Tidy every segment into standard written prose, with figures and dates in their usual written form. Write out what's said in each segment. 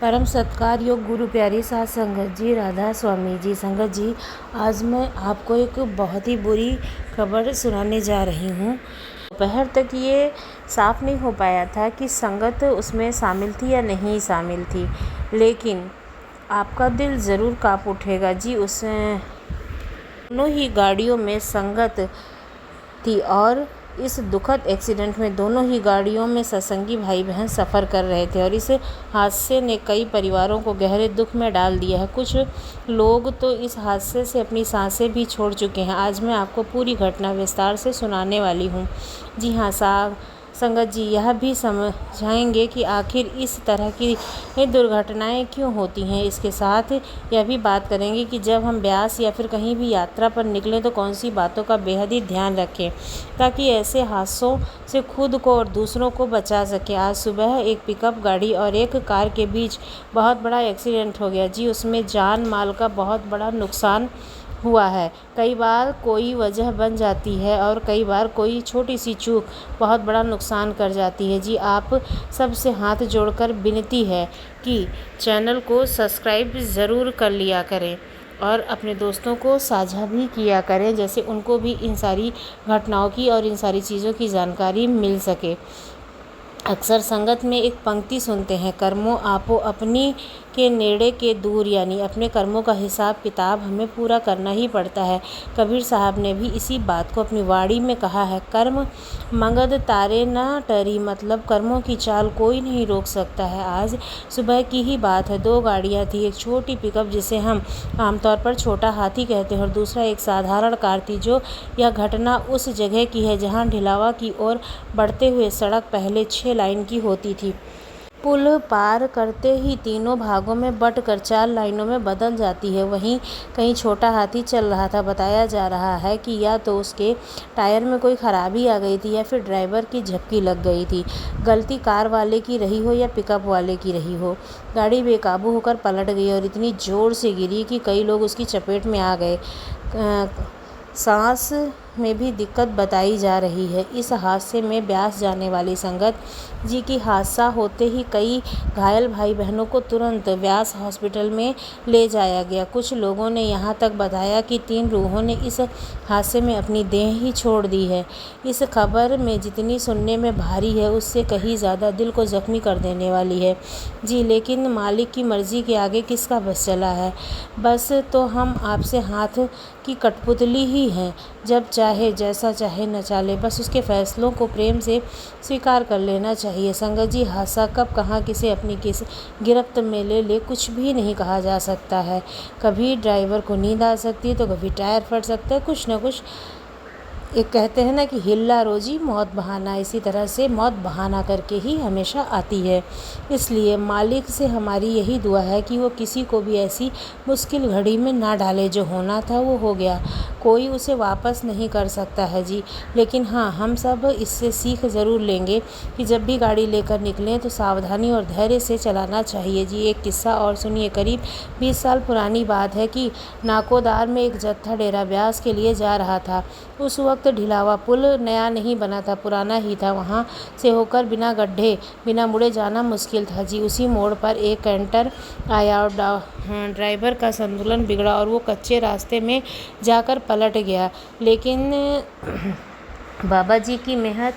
परम सत्कार योग गुरु प्यारी साध संगत जी, राधा स्वामी जी। संगत जी, आज मैं आपको एक बहुत ही बुरी खबर सुनाने जा रही हूँ। दोपहर तक ये साफ नहीं हो पाया था कि संगत उसमें शामिल थी या नहीं शामिल थी, लेकिन आपका दिल ज़रूर काँप उठेगा जी। उस दोनों ही गाड़ियों में संगत थी और इस दुखद एक्सीडेंट में दोनों ही गाड़ियों में सत्संगी भाई बहन सफ़र कर रहे थे और इस हादसे ने कई परिवारों को गहरे दुख में डाल दिया है। कुछ लोग तो इस हादसे से अपनी सांसें भी छोड़ चुके हैं। आज मैं आपको पूरी घटना विस्तार से सुनाने वाली हूँ। जी हाँ संगत जी, यह भी समझाएंगे कि आखिर इस तरह की दुर्घटनाएं क्यों होती हैं। इसके साथ यह भी बात करेंगे कि जब हम ब्यास या फिर कहीं भी यात्रा पर निकलें तो कौन सी बातों का बेहद ही ध्यान रखें ताकि ऐसे हादसों से खुद को और दूसरों को बचा सकें। आज सुबह एक पिकअप गाड़ी और एक कार के बीच बहुत बड़ा एक्सीडेंट हो गया जी। उसमें जान माल का बहुत बड़ा नुकसान हुआ है। कई बार कोई वजह बन जाती है और कई बार कोई छोटी सी चूक बहुत बड़ा नुकसान कर जाती है जी। आप सबसे हाथ जोड़कर विनती है कि चैनल को सब्सक्राइब ज़रूर कर लिया करें और अपने दोस्तों को साझा भी किया करें, जैसे उनको भी इन सारी घटनाओं की और इन सारी चीज़ों की जानकारी मिल सके। अक्सर संगत में एक पंक्ति सुनते हैं, कर्मों आपो अपनी के नेड़े के दूर, यानी अपने कर्मों का हिसाब किताब हमें पूरा करना ही पड़ता है। कबीर साहब ने भी इसी बात को अपनी वाणी में कहा है, कर्म मगध तारे न टरी, मतलब कर्मों की चाल कोई नहीं रोक सकता है। आज सुबह की ही बात है। दो गाड़ियां थी, एक छोटी पिकअप जिसे हम आमतौर पर छोटा हाथी कहते हैं और दूसरा एक साधारण कार थी। जो यह घटना उस जगह की है जहां ढिलावा की ओर बढ़ते हुए सड़क पहले 6 लाइन की होती थी। पुल पार करते ही तीनों भागों में बंटकर 4 लाइनों में बदल जाती है। वहीं कहीं छोटा हाथी चल रहा था। बताया जा रहा है कि या तो उसके टायर में कोई खराबी आ गई थी या फिर ड्राइवर की झपकी लग गई थी। गलती कार वाले की रही हो या पिकअप वाले की रही हो, गाड़ी बेकाबू होकर पलट गई और इतनी ज़ोर से गिरी कि कई लोग उसकी चपेट में आ गए। सांस में भी दिक्कत बताई जा रही है। इस हादसे में ब्यास जाने वाली संगत जी की हादसा होते ही कई घायल भाई बहनों को तुरंत ब्यास हॉस्पिटल में ले जाया गया। कुछ लोगों ने यहाँ तक बताया कि 3 रूहों ने इस हादसे में अपनी देह ही छोड़ दी है। इस खबर में जितनी सुनने में भारी है, उससे कहीं ज़्यादा दिल को जख्मी कर देने वाली है जी। लेकिन मालिक की मर्ज़ी के आगे किसका बस चला है। बस तो हम आपसे हाथ की कठपुतली ही हैं, जब चाहे जैसा चाहे नचा ले, बस उसके फैसलों को प्रेम से स्वीकार कर लेना चाहिए। संगत जी, हादसा कब कहाँ किसे अपनी किस गिरफ्त में ले ले कुछ भी नहीं कहा जा सकता है। कभी ड्राइवर को नींद आ सकती है तो कभी टायर फट सकता है। कुछ ना कुछ एक कहते हैं ना कि हिल्ला रोजी मौत बहाना, इसी तरह से मौत बहाना करके ही हमेशा आती है। इसलिए मालिक से हमारी यही दुआ है कि वो किसी को भी ऐसी मुश्किल घड़ी में ना डाले। जो होना था वो हो गया, कोई उसे वापस नहीं कर सकता है जी। लेकिन हाँ, हम सब इससे सीख ज़रूर लेंगे कि जब भी गाड़ी लेकर निकलें तो सावधानी और धैर्य से चलाना चाहिए जी। एक किस्सा और सुनिए। करीब 20 साल पुरानी बात है कि नाकोदार में एक जत्था डेरा ब्यास के लिए जा रहा था। उस वक्त ढिलावा पुल नया नहीं बना था, पुराना ही था। वहाँ से होकर बिना गड्ढे बिना मुड़े जाना मुश्किल था जी। उसी मोड़ पर एक कैंटर आया और ड्राइवर का संतुलन बिगड़ा और वो कच्चे रास्ते में जाकर पलट गया। लेकिन बाबा जी की मेहर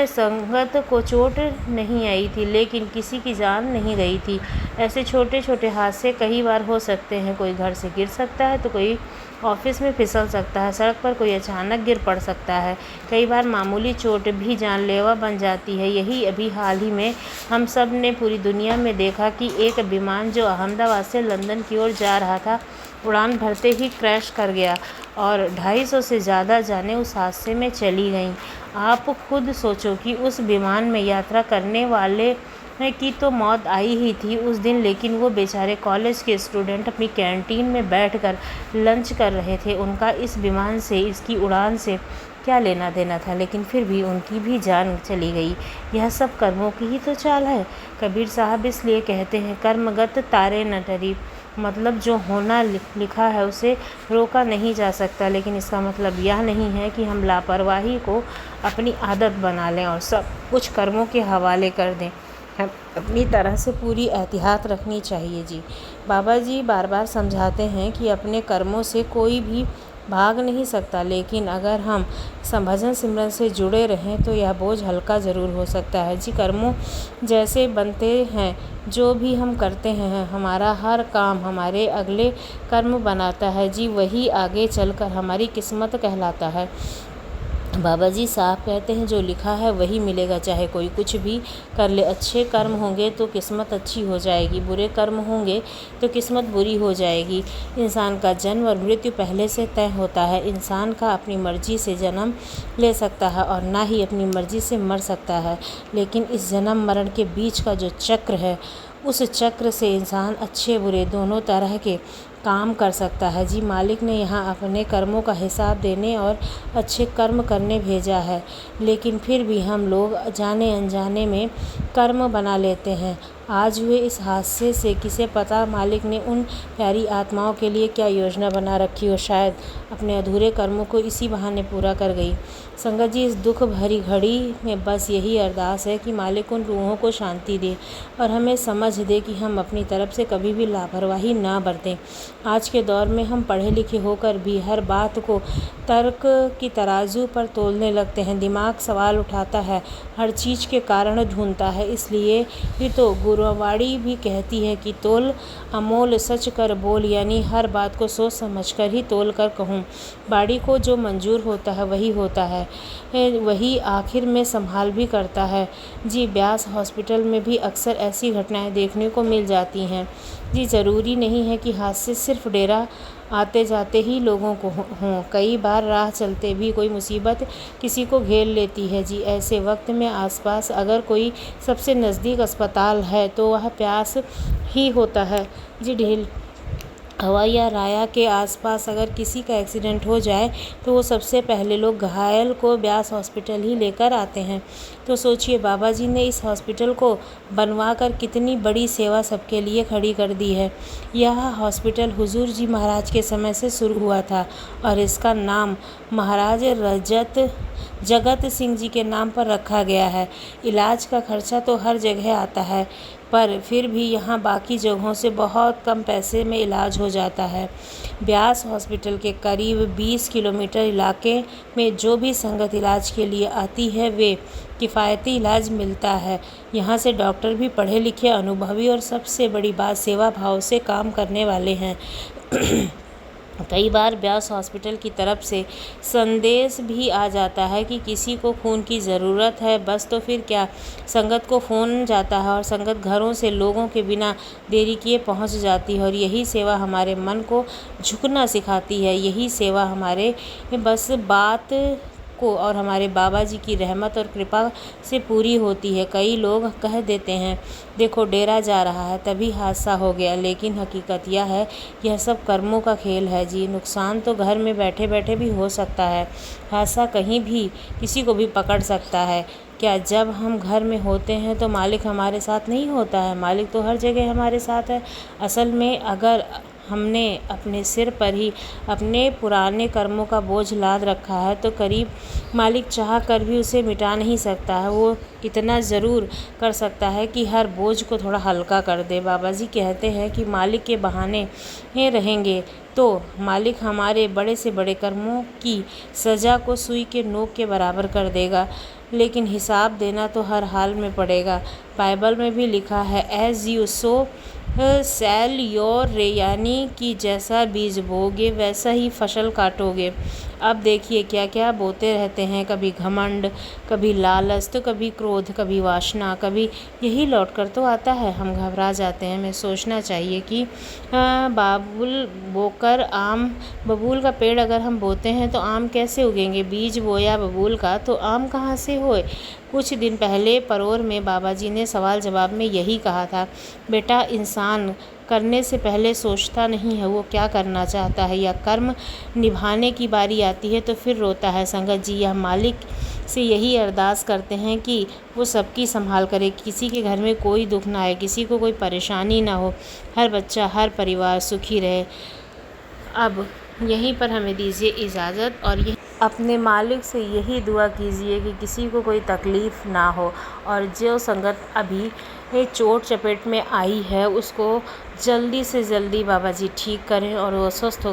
संगत को चोट नहीं आई थी, लेकिन किसी की जान नहीं गई थी। ऐसे छोटे छोटे हादसे कई बार हो सकते हैं। कोई घर से गिर सकता है तो कोई ऑफिस में फिसल सकता है, सड़क पर कोई अचानक गिर पड़ सकता है। कई बार मामूली चोट भी जानलेवा बन जाती है। यही अभी हाल ही में हम सब ने पूरी दुनिया में देखा कि एक विमान जो अहमदाबाद से लंदन की ओर जा रहा था, उड़ान भरते ही क्रैश कर गया और 250 से ज़्यादा जानें उस हादसे में चली गईं। आप खुद सोचो कि उस विमान में यात्रा करने वाले की तो मौत आई ही थी उस दिन, लेकिन वो बेचारे कॉलेज के स्टूडेंट अपनी कैंटीन में बैठकर लंच कर रहे थे। उनका इस विमान से, इसकी उड़ान से क्या लेना देना था, लेकिन फिर भी उनकी भी जान चली गई। यह सब कर्मों की ही तो चाल है। कबीर साहब इसलिए कहते हैं, कर्मगत तारे न टरी, मतलब जो होना लिखा है उसे रोका नहीं जा सकता। लेकिन इसका मतलब यह नहीं है कि हम लापरवाही को अपनी आदत बना लें और सब कुछ कर्मों के हवाले कर दें। हम अपनी तरह से पूरी एहतियात रखनी चाहिए जी। बाबा जी बार बार समझाते हैं कि अपने कर्मों से कोई भी भाग नहीं सकता, लेकिन अगर हम भजन सिमरन से जुड़े रहें तो यह बोझ हल्का ज़रूर हो सकता है जी। कर्मों जैसे बनते हैं, जो भी हम करते हैं, हमारा हर काम हमारे अगले कर्म बनाता है जी, वही आगे चलकर हमारी किस्मत कहलाता है। बाबा जी साफ कहते हैं, जो लिखा है वही मिलेगा, चाहे कोई कुछ भी कर ले। अच्छे कर्म होंगे तो किस्मत अच्छी हो जाएगी, बुरे कर्म होंगे तो किस्मत बुरी हो जाएगी। इंसान का जन्म और मृत्यु पहले से तय होता है। इंसान का अपनी मर्जी से जन्म ले सकता है और ना ही अपनी मर्जी से मर सकता है, लेकिन इस जन्म मरण के बीच का जो चक्र है, उस चक्र से इंसान अच्छे बुरे दोनों तरह के काम कर सकता है जी। मालिक ने यहाँ अपने कर्मों का हिसाब देने और अच्छे कर्म करने भेजा है, लेकिन फिर भी हम लोग जाने अनजाने में कर्म बना लेते हैं। आज हुए इस हादसे से किसे पता मालिक ने उन प्यारी आत्माओं के लिए क्या योजना बना रखी हो। शायद अपने अधूरे कर्मों को इसी बहाने पूरा कर गई। संगत जी, इस दुख भरी घड़ी में बस यही अरदास है कि मालिक उन रूहों को शांति दे और हमें समझ दे कि हम अपनी तरफ से कभी भी लापरवाही ना बरतें। आज के दौर में हम पढ़े लिखे होकर भी हर बात को तर्क की तराजू पर तोलने लगते हैं। दिमाग सवाल उठाता है, हर चीज़ के कारण ढूंढता है। इसलिए ही तो गुरुवाणी भी कहती है कि तोल अमोल सच कर बोल, यानी हर बात को सोच समझ कर ही तोल कर कहूँ। बाड़ी को जो मंजूर होता है वही होता है, वही आखिर में संभाल भी करता है जी। ब्यास हॉस्पिटल में भी अक्सर ऐसी घटनाएं देखने को मिल जाती हैं जी। ज़रूरी नहीं है कि हादसे सिर्फ डेरा आते जाते ही लोगों को हों, कई बार राह चलते भी कोई मुसीबत किसी को घेर लेती है जी। ऐसे वक्त में आसपास अगर कोई सबसे नज़दीक अस्पताल है तो वह प्यास ही होता है जी। ढील हवा या राया के आसपास अगर किसी का एक्सीडेंट हो जाए तो वो सबसे पहले लोग घायल को ब्यास हॉस्पिटल ही लेकर आते हैं। तो सोचिए, बाबा जी ने इस हॉस्पिटल को बनवाकर कितनी बड़ी सेवा सबके लिए खड़ी कर दी है। यह हॉस्पिटल हुजूर जी महाराज के समय से शुरू हुआ था और इसका नाम महाराज जगत सिंह जी के नाम पर रखा गया है। इलाज का खर्चा तो हर जगह आता है, पर फिर भी यहाँ बाकी जगहों से बहुत कम पैसे में इलाज हो जाता है। ब्यास हॉस्पिटल के करीब 20 किलोमीटर इलाके में जो भी संगत इलाज के लिए आती है, वे किफ़ायती इलाज मिलता है। यहाँ से डॉक्टर भी पढ़े लिखे, अनुभवी और सबसे बड़ी बात सेवा भाव से काम करने वाले हैं। कई बार ब्यास हॉस्पिटल की तरफ से संदेश भी आ जाता है कि किसी को खून की ज़रूरत है, बस तो फिर क्या, संगत को फ़ोन जाता है और संगत घरों से लोगों के बिना देरी किए पहुंच जाती है। और यही सेवा हमारे मन को झुकना सिखाती है। यही सेवा हमारे बस बात को और हमारे बाबा जी की रहमत और कृपा से पूरी होती है। कई लोग कह देते हैं, देखो डेरा जा रहा है तभी हादसा हो गया, लेकिन हकीकत यह है, यह सब कर्मों का खेल है जी। नुकसान तो घर में बैठे बैठे भी हो सकता है, हादसा कहीं भी किसी को भी पकड़ सकता है। क्या जब हम घर में होते हैं तो मालिक हमारे साथ नहीं होता है? मालिक तो हर जगह हमारे साथ है। असल में अगर हमने अपने सिर पर ही अपने पुराने कर्मों का बोझ लाद रखा है तो करीब मालिक चाह कर भी उसे मिटा नहीं सकता है। वो इतना ज़रूर कर सकता है कि हर बोझ को थोड़ा हल्का कर दे। बाबा जी कहते हैं कि मालिक के बहाने रहेंगे तो मालिक हमारे बड़े से बड़े कर्मों की सज़ा को सुई के नोक के बराबर कर देगा, लेकिन हिसाब देना तो हर हाल में पड़ेगा। बाइबल में भी लिखा है, as you sow sell your ray, यानी कि जैसा बीज बोगे वैसा ही फसल काटोगे। अब देखिए क्या क्या बोते रहते हैं, कभी घमंड, कभी लालच, तो कभी क्रोध, कभी वासना, कभी यही लौट कर तो आता है। हम घबरा जाते हैं। हमें सोचना चाहिए कि बाबुल बोकर आम, बबूल का पेड़ अगर हम बोते हैं तो आम कैसे उगेंगे? बीज बोया बबूल का तो आम कहाँ से होए? कुछ दिन पहले परोर में बाबा जी ने सवाल जवाब में यही कहा था, बेटा इंसान करने से पहले सोचता नहीं है वो क्या करना चाहता है, या कर्म निभाने की बारी आती है तो फिर रोता है। संगत जी, यह मालिक से यही अरदास करते हैं कि वो सबकी संभाल करे, किसी के घर में कोई दुख ना आए, किसी को कोई परेशानी ना हो, हर बच्चा हर परिवार सुखी रहे। अब यहीं पर हमें दीजिए इजाज़त और ये अपने मालिक से यही दुआ कीजिए कि किसी को कोई तकलीफ़ ना हो और जो संगत अभी चोट चपेट में आई है उसको जल्दी से जल्दी बाबा जी ठीक करें और वो स्वस्थ हो